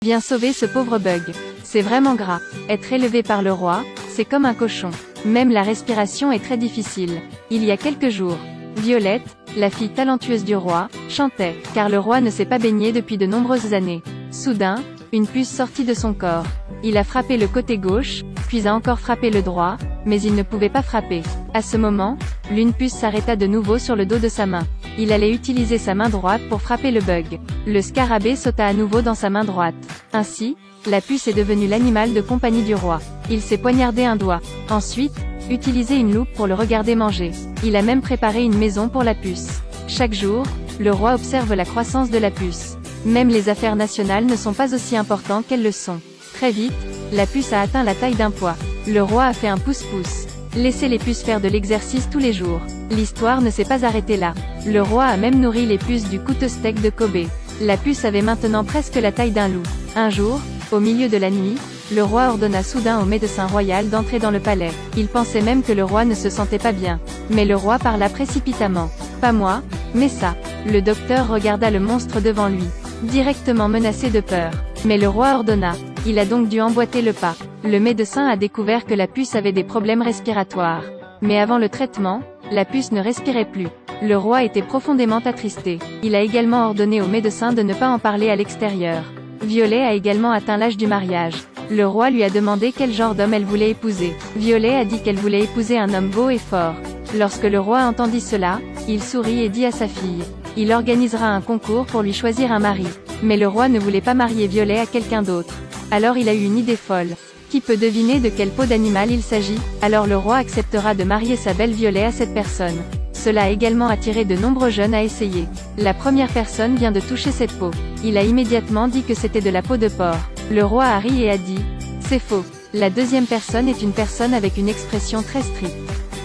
Viens sauver ce pauvre bug. C'est vraiment gras. Être élevé par le roi, c'est comme un cochon. Même la respiration est très difficile. Il y a quelques jours, Violette, la fille talentueuse du roi, chantait, car le roi ne s'est pas baigné depuis de nombreuses années. Soudain, une puce sortit de son corps. Il a frappé le côté gauche, puis a encore frappé le droit, mais il ne pouvait pas frapper. À ce moment, l'une puce s'arrêta de nouveau sur le dos de sa main. Il allait utiliser sa main droite pour frapper le bug. Le scarabée sauta à nouveau dans sa main droite. Ainsi, la puce est devenue l'animal de compagnie du roi. Il s'est poignardé un doigt. Ensuite, utilisé une loupe pour le regarder manger. Il a même préparé une maison pour la puce. Chaque jour, le roi observe la croissance de la puce. Même les affaires nationales ne sont pas aussi importantes qu'elles le sont. Très vite, la puce a atteint la taille d'un pois. Le roi a fait un pouce-pouce. Laissez les puces faire de l'exercice tous les jours. L'histoire ne s'est pas arrêtée là. Le roi a même nourri les puces du couteau steak de Kobe. La puce avait maintenant presque la taille d'un loup. Un jour, au milieu de la nuit, le roi ordonna soudain au médecin royal d'entrer dans le palais. Il pensait même que le roi ne se sentait pas bien. Mais le roi parla précipitamment. Pas moi, mais ça. Le docteur regarda le monstre devant lui, directement menacé de peur. Mais le roi ordonna. Il a donc dû emboîter le pas. Le médecin a découvert que la puce avait des problèmes respiratoires. Mais avant le traitement, la puce ne respirait plus. Le roi était profondément attristé. Il a également ordonné au médecin de ne pas en parler à l'extérieur. Violet a également atteint l'âge du mariage. Le roi lui a demandé quel genre d'homme elle voulait épouser. Violet a dit qu'elle voulait épouser un homme beau et fort. Lorsque le roi entendit cela, il sourit et dit à sa fille. Il organisera un concours pour lui choisir un mari. Mais le roi ne voulait pas marier Violet à quelqu'un d'autre. Alors il a eu une idée folle. Qui peut deviner de quelle peau d'animal il s'agit? Alors le roi acceptera de marier sa belle Violet à cette personne. Cela a également attiré de nombreux jeunes à essayer. La première personne vient de toucher cette peau. Il a immédiatement dit que c'était de la peau de porc. Le roi a ri et a dit « C'est faux ». La deuxième personne est une personne avec une expression très stricte.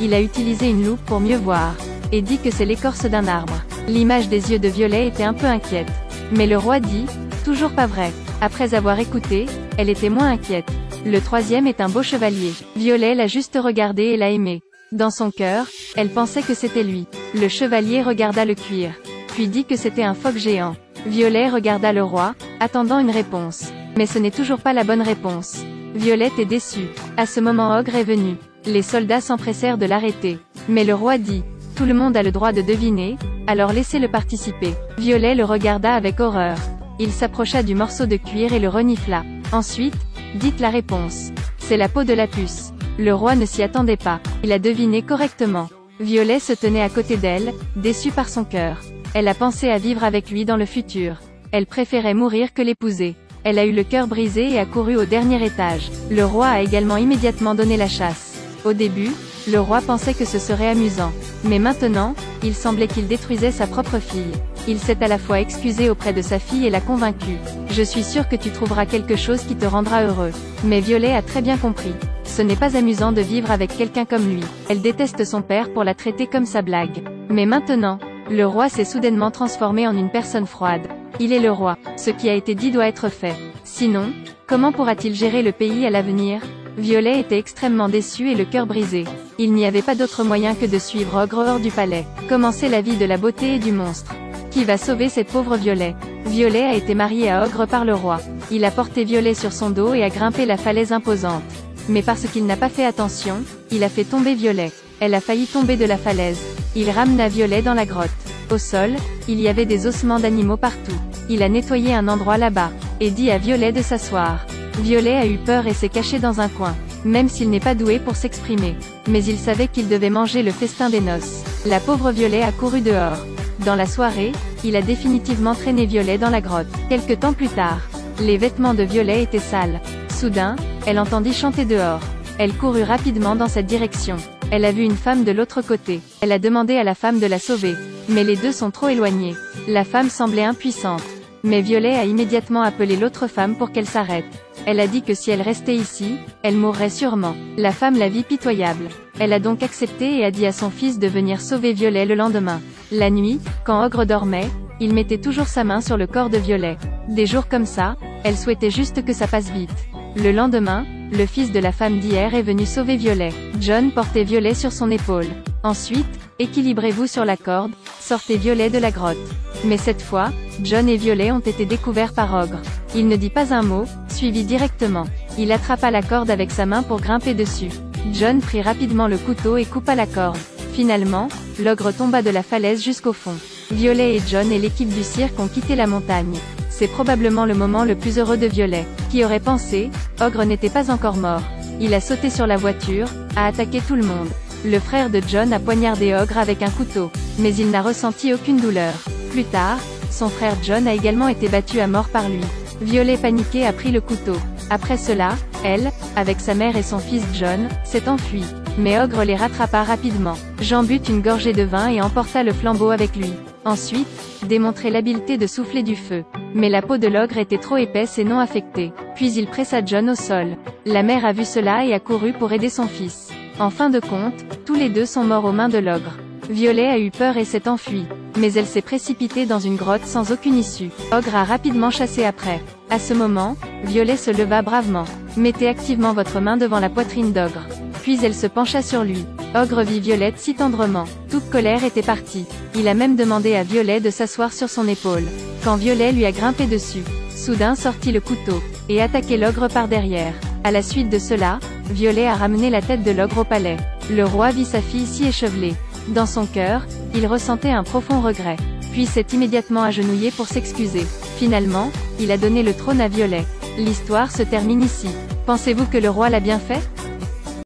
Il a utilisé une loupe pour mieux voir, et dit que c'est l'écorce d'un arbre. L'image des yeux de Violet était un peu inquiète. Mais le roi dit « Toujours pas vrai ». Après avoir écouté, elle était moins inquiète. Le troisième est un beau chevalier. Violet l'a juste regardé et l'a aimé. Dans son cœur, elle pensait que c'était lui. Le chevalier regarda le cuir, puis dit que c'était un phoque géant. Violet regarda le roi, attendant une réponse. Mais ce n'est toujours pas la bonne réponse. Violette est déçue. À ce moment Ogre est venu. Les soldats s'empressèrent de l'arrêter. Mais le roi dit « Tout le monde a le droit de deviner, alors laissez-le participer ». Violet le regarda avec horreur. Il s'approcha du morceau de cuir et le renifla. Ensuite, dites la réponse. C'est la peau de la puce. Le roi ne s'y attendait pas. Il a deviné correctement. Violet se tenait à côté d'elle, déçue par son cœur. Elle a pensé à vivre avec lui dans le futur. Elle préférait mourir que l'épouser. Elle a eu le cœur brisé et a couru au dernier étage. Le roi a également immédiatement donné la chasse. Au début, le roi pensait que ce serait amusant. Mais maintenant, il semblait qu'il détruisait sa propre fille. Il s'est à la fois excusé auprès de sa fille et l'a convaincue. Je suis sûr que tu trouveras quelque chose qui te rendra heureux. Mais Violet a très bien compris. Ce n'est pas amusant de vivre avec quelqu'un comme lui. Elle déteste son père pour la traiter comme sa blague. Mais maintenant, le roi s'est soudainement transformé en une personne froide. Il est le roi. Ce qui a été dit doit être fait. Sinon, comment pourra-t-il gérer le pays à l'avenir? Violet était extrêmement déçu et le cœur brisé. Il n'y avait pas d'autre moyen que de suivre Ogre hors du palais. Commencer la vie de la beauté et du monstre. Qui va sauver cette pauvre Violet? Violet a été mariée à Ogre par le roi. Il a porté Violet sur son dos et a grimpé la falaise imposante. Mais parce qu'il n'a pas fait attention, il a fait tomber Violet. Elle a failli tomber de la falaise. Il ramena Violet dans la grotte. Au sol, il y avait des ossements d'animaux partout. Il a nettoyé un endroit là-bas, et dit à Violet de s'asseoir. Violet a eu peur et s'est caché dans un coin, même s'il n'est pas doué pour s'exprimer. Mais il savait qu'il devait manger le festin des noces. La pauvre Violet a couru dehors. Dans la soirée, il a définitivement traîné Violet dans la grotte. Quelque temps plus tard, les vêtements de Violet étaient sales. Soudain, elle entendit chanter dehors. Elle courut rapidement dans cette direction. Elle a vu une femme de l'autre côté. Elle a demandé à la femme de la sauver. Mais les deux sont trop éloignés. La femme semblait impuissante. Mais Violet a immédiatement appelé l'autre femme pour qu'elle s'arrête. Elle a dit que si elle restait ici, elle mourrait sûrement. La femme la vit pitoyable. Elle a donc accepté et a dit à son fils de venir sauver Violet le lendemain. La nuit, quand Ogre dormait, il mettait toujours sa main sur le corps de Violet. Des jours comme ça, elle souhaitait juste que ça passe vite. Le lendemain, le fils de la femme d'hier est venu sauver Violet. John portait Violet sur son épaule. Ensuite, équilibrez-vous sur la corde, sortez Violet de la grotte. Mais cette fois, John et Violet ont été découverts par Ogre. Il ne dit pas un mot, suivi directement. Il attrapa la corde avec sa main pour grimper dessus. John prit rapidement le couteau et coupa la corde. Finalement, l'ogre tomba de la falaise jusqu'au fond. Violet et John et l'équipe du cirque ont quitté la montagne. C'est probablement le moment le plus heureux de Violet. Qui aurait pensé, Ogre n'était pas encore mort. Il a sauté sur la voiture, a attaqué tout le monde. Le frère de John a poignardé Ogre avec un couteau, mais il n'a ressenti aucune douleur. Plus tard, son frère John a également été battu à mort par lui. Violet paniquée a pris le couteau. Après cela, elle, avec sa mère et son fils John, s'est enfuie. Mais Ogre les rattrapa rapidement. Jean but une gorgée de vin et emporta le flambeau avec lui. Ensuite, démontrait l'habileté de souffler du feu. Mais la peau de l'ogre était trop épaisse et non affectée. Puis il pressa John au sol. La mère a vu cela et a couru pour aider son fils. En fin de compte, tous les deux sont morts aux mains de l'ogre. Violet a eu peur et s'est enfuie. Mais elle s'est précipitée dans une grotte sans aucune issue. Ogre a rapidement chassé après. À ce moment, Violet se leva bravement. Mettez activement votre main devant la poitrine d'Ogre. Puis elle se pencha sur lui. Ogre vit Violette si tendrement. Toute colère était partie. Il a même demandé à Violet de s'asseoir sur son épaule. Quand Violet lui a grimpé dessus, soudain sortit le couteau, et attaqué l'ogre par derrière. À la suite de cela, Violet a ramené la tête de l'ogre au palais. Le roi vit sa fille si échevelée. Dans son cœur, il ressentait un profond regret. Puis s'est immédiatement agenouillé pour s'excuser. Finalement, il a donné le trône à Violet. L'histoire se termine ici. Pensez-vous que le roi l'a bien fait ?